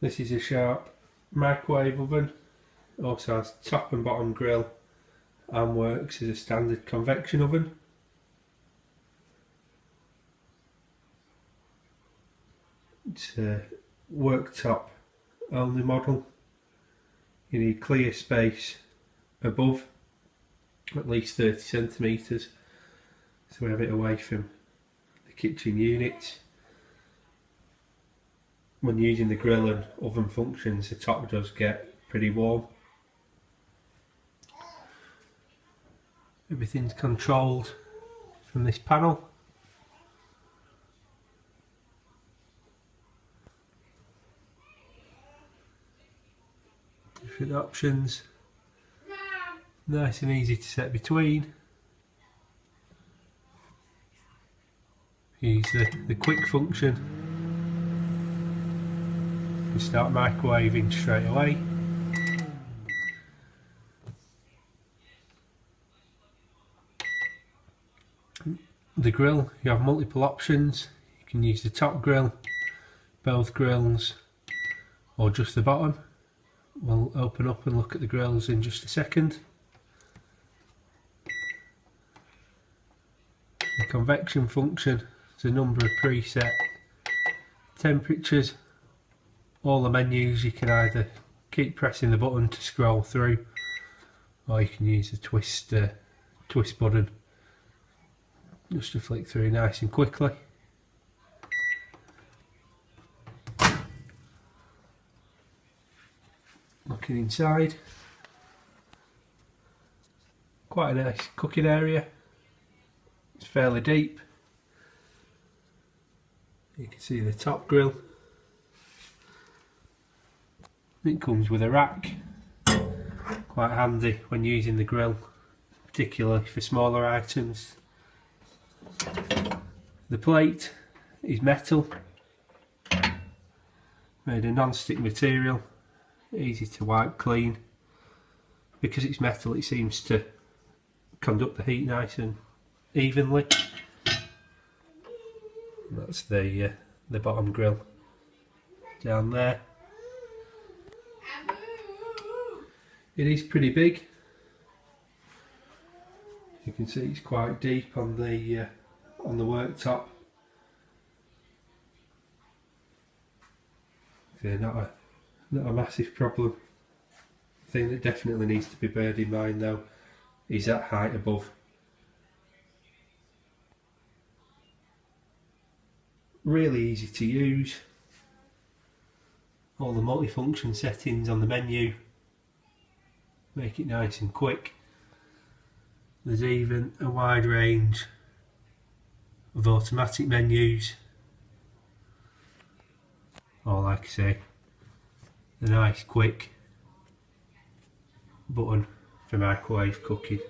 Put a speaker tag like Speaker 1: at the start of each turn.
Speaker 1: This is a Sharp microwave oven, also has top and bottom grill and works as a standard convection oven. It's a worktop only model. You need clear space above, at least 30 centimetres, so we have it away from the kitchen units. When using the grill and oven functions, the top does get pretty warm. Everything's controlled from this panel. Different options, nice and easy to set between. Use the quick function, you start microwaving straight away. The grill, you have multiple options. You can use the top grill, both grills, or just the bottom. We'll open up and look at the grills in just a second. The convection function, there's a number of preset temperatures. All the menus, you can either keep pressing the button to scroll through, or you can use the twist button just to flick through nice and quickly. Looking inside, quite a nice cooking area. It's fairly deep. You can see the top grill. It comes with a rack, quite handy when using the grill, particularly for smaller items. The plate is metal, made of non-stick material, easy to wipe clean. Because it's metal, it seems to conduct the heat nice and evenly. That's the bottom grill down there. It is pretty big. You can see it's quite deep on the worktop. So not a massive problem. The thing that definitely needs to be beared in mind though is that height above. Really easy to use. All the multifunction settings on the menu make it nice and quick. There's even a wide range of automatic menus, or like I say, the nice quick button for microwave cooking.